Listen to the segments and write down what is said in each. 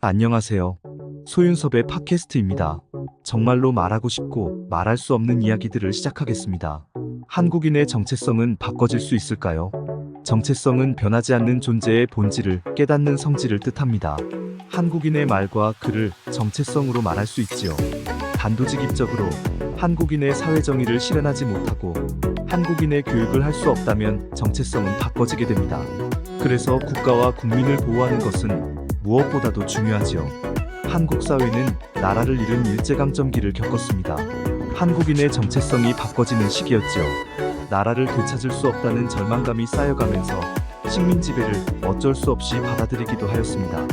안녕하세요. 소윤섭의 팟캐스트입니다. 정말로 말하고 싶고 말할 수 없는 이야기들을 시작하겠습니다. 한국인의 정체성은 바꿔질 수 있을까요? 정체성은 변하지 않는 존재의 본질을 깨닫는 성질을 뜻합니다. 한국인의 말과 글을 정체성으로 말할 수 있지요. 단도직입적으로 한국인의 사회정의를 실현하지 못하고 한국인의 교육을 할 수 없다면 정체성은 바꿔지게 됩니다. 그래서 국가와 국민을 보호하는 것은 무엇보다도 중요하지요. 한국 사회는 나라를 잃은 일제강점기를 겪었습니다. 한국인의 정체성이 바꿔지는 시기였지요. 나라를 되찾을 수 없다는 절망감이 쌓여가면서 식민 지배를 어쩔 수 없이 받아들이기도 하였습니다.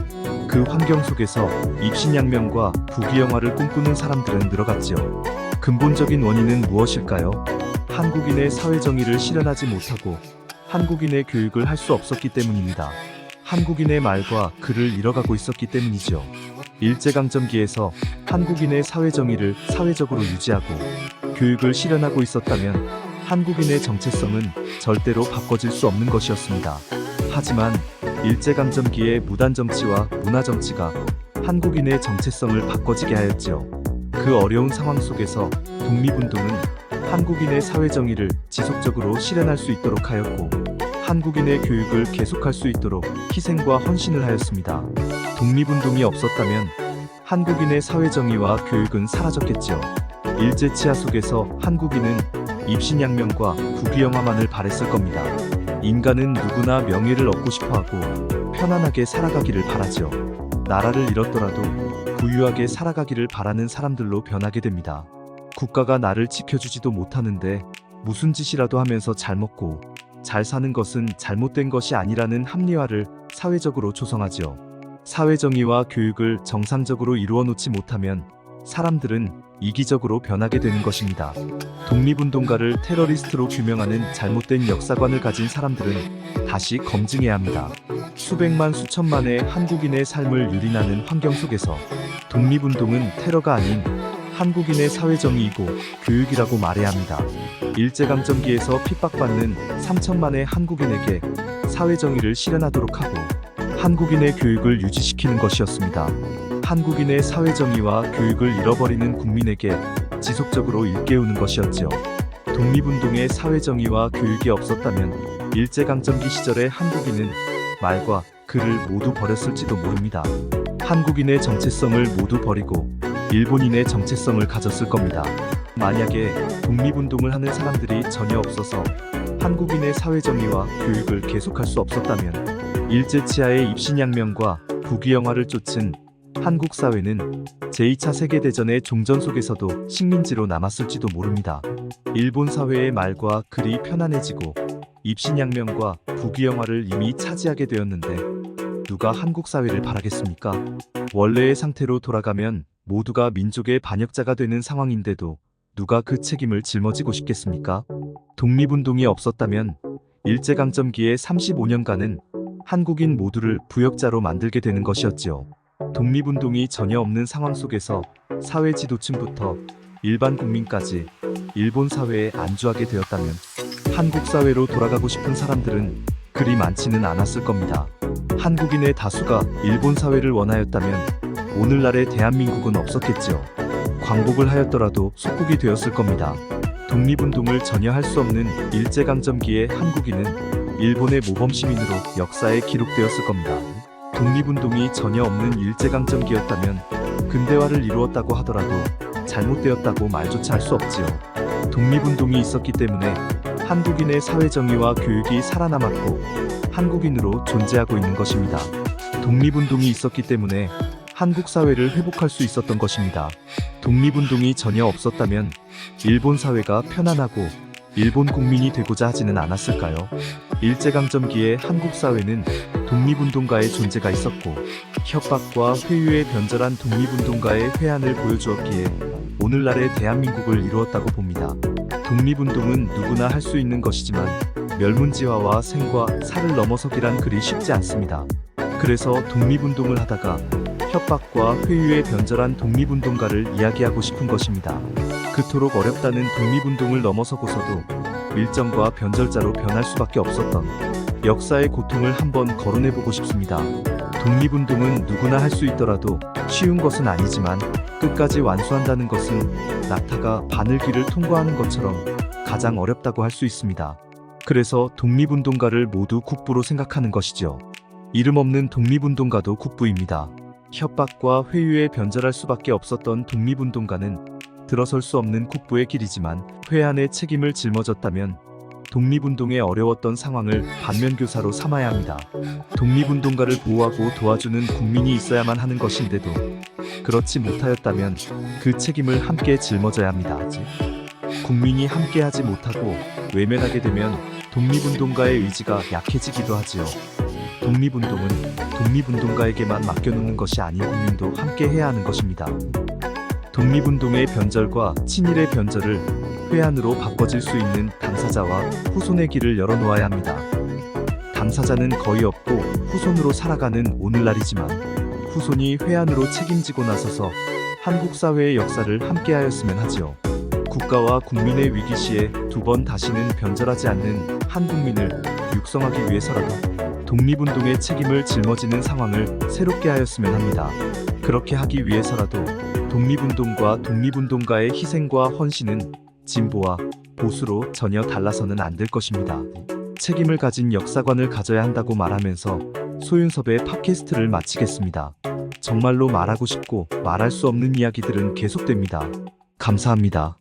그 환경 속에서 입신양명과 부귀영화를 꿈꾸는 사람들은 늘어갔지요. 근본적인 원인은 무엇일까요? 한국인의 사회정의를 실현하지 못하고 한국인의 교육을 할 수 없었기 때문입니다. 한국인의 말과 글을 잃어가고 있었기 때문이죠. 일제강점기에서 한국인의 사회정의를 사회적으로 유지하고 교육을 실현하고 있었다면 한국인의 정체성은 절대로 바꿔질 수 없는 것이었습니다. 하지만 일제강점기의 무단정치와 문화정치가 한국인의 정체성을 바꿔지게 하였지요. 그 어려운 상황 속에서 독립운동은 한국인의 사회정의를 지속적으로 실현할 수 있도록 하였고 한국인의 교육을 계속할 수 있도록 희생과 헌신을 하였습니다. 독립운동이 없었다면 한국인의 사회정의와 교육은 사라졌겠지요. 일제치하 속에서 한국인은 입신양명과 부귀영화만을 바랬을 겁니다. 인간은 누구나 명예를 얻고 싶어하고 편안하게 살아가기를 바라지요. 나라를 잃었더라도 부유하게 살아가기를 바라는 사람들로 변하게 됩니다. 국가가 나를 지켜주지도 못하는데 무슨 짓이라도 하면서 잘 먹고 잘 사는 것은 잘못된 것이 아니라는 합리화를 사회적으로 조성하지요. 사회정의와 교육을 정상적으로 이루어 놓지 못하면 사람들은 이기적으로 변하게 되는 것입니다. 독립운동가를 테러리스트로 규명하는 잘못된 역사관을 가진 사람들은 다시 검증해야 합니다. 수백만 수천만의 한국인의 삶을 유린하는 환경 속에서 독립운동은 테러가 아닌 한국인의 사회정의이고 교육이라고 말해야 합니다. 일제강점기에서 핍박받는 3천만의 한국인에게 사회정의를 실현하도록 하고 한국인의 교육을 유지시키는 것이었습니다. 한국인의 사회정의와 교육을 잃어버리는 국민에게 지속적으로 일깨우는 것이었지요. 독립운동의 사회정의와 교육이 없었다면 일제강점기 시절의 한국인은 말과 글을 모두 버렸을지도 모릅니다. 한국인의 정체성을 모두 버리고 일본인의 정체성을 가졌을 겁니다. 만약에 독립운동을 하는 사람들이 전혀 없어서 한국인의 사회정의와 교육을 계속할 수 없었다면 일제치하의 입신양명과 부귀영화를 쫓은 한국 사회는 제2차 세계대전의 종전 속에서도 식민지로 남았을지도 모릅니다. 일본 사회의 말과 글이 편안해지고 입신양명과 부귀영화를 이미 차지하게 되었는데 누가 한국 사회를 바라겠습니까? 원래의 상태로 돌아가면 모두가 민족의 반역자가 되는 상황인데도 누가 그 책임을 짊어지고 싶겠습니까? 독립운동이 없었다면 일제강점기의 35년간은 한국인 모두를 부역자로 만들게 되는 것이었지요. 독립운동이 전혀 없는 상황 속에서 사회 지도층부터 일반 국민까지 일본 사회에 안주하게 되었다면 한국 사회로 돌아가고 싶은 사람들은 그리 많지는 않았을 겁니다. 한국인의 다수가 일본 사회를 원하였다면 오늘날의 대한민국은 없었겠지요. 광복을 하였더라도 속국이 되었을 겁니다. 독립운동을 전혀 할 수 없는 일제강점기의 한국인은 일본의 모범시민으로 역사에 기록되었을 겁니다. 독립운동이 전혀 없는 일제강점기였다면 근대화를 이루었다고 하더라도 잘못되었다고 말조차 할 수 없지요. 독립운동이 있었기 때문에 한국인의 사회정의와 교육이 살아남았고 한국인으로 존재하고 있는 것입니다. 독립운동이 있었기 때문에 한국 사회를 회복할 수 있었던 것입니다. 독립운동이 전혀 없었다면 일본 사회가 편안하고 일본 국민이 되고자 하지는 않았을까요? 일제강점기의 한국 사회는 독립운동가의 존재가 있었고 협박과 회유에 변절한 독립운동가의 회한을 보여주었기에 오늘날의 대한민국을 이루었다고 봅니다. 독립운동은 누구나 할 수 있는 것이지만 멸문지화와 생과 사를 넘어서기란 그리 쉽지 않습니다. 그래서 독립운동을 하다가 협박과 회유에 변절한 독립운동가를 이야기하고 싶은 것입니다. 그토록 어렵다는 독립운동을 넘어서고서도 밀정과 변절자로 변할 수밖에 없었던 역사의 고통을 한번 거론해보고 싶습니다. 독립운동은 누구나 할 수 있더라도 쉬운 것은 아니지만 끝까지 완수한다는 것은 낙타가 바늘길을 통과하는 것처럼 가장 어렵다고 할 수 있습니다. 그래서 독립운동가를 모두 국부로 생각하는 것이죠. 이름 없는 독립운동가도 국부입니다. 협박과 회유에 변절할 수밖에 없었던 독립운동가는 들어설 수 없는 국부의 길이지만 회한의 책임을 짊어졌다면 독립운동에 어려웠던 상황을 반면교사로 삼아야 합니다. 독립운동가를 보호하고 도와주는 국민이 있어야만 하는 것인데도 그렇지 못하였다면 그 책임을 함께 짊어져야 합니다. 국민이 함께하지 못하고 외면하게 되면 독립운동가의 의지가 약해지기도 하지요. 독립운동은 독립운동가에게만 맡겨놓는 것이 아닌 국민도 함께 해야 하는 것입니다. 독립운동의 변절과 친일의 변절을 회한으로 바꿔질 수 있는 당사자와 후손의 길을 열어놓아야 합니다. 당사자는 거의 없고 후손으로 살아가는 오늘날이지만 후손이 회한으로 책임지고 나서서 한국 사회의 역사를 함께하였으면 하지요. 국가와 국민의 위기 시에 두 번 다시는 변절하지 않는 한국민을 육성하기 위해서라도 독립운동의 책임을 짊어지는 상황을 새롭게 하였으면 합니다. 그렇게 하기 위해서라도 독립운동과 독립운동가의 희생과 헌신은 진보와 보수로 전혀 달라서는 안 될 것입니다. 책임을 가진 역사관을 가져야 한다고 말하면서 소윤섭의 팟캐스트를 마치겠습니다. 정말로 말하고 싶고 말할 수 없는 이야기들은 계속됩니다. 감사합니다.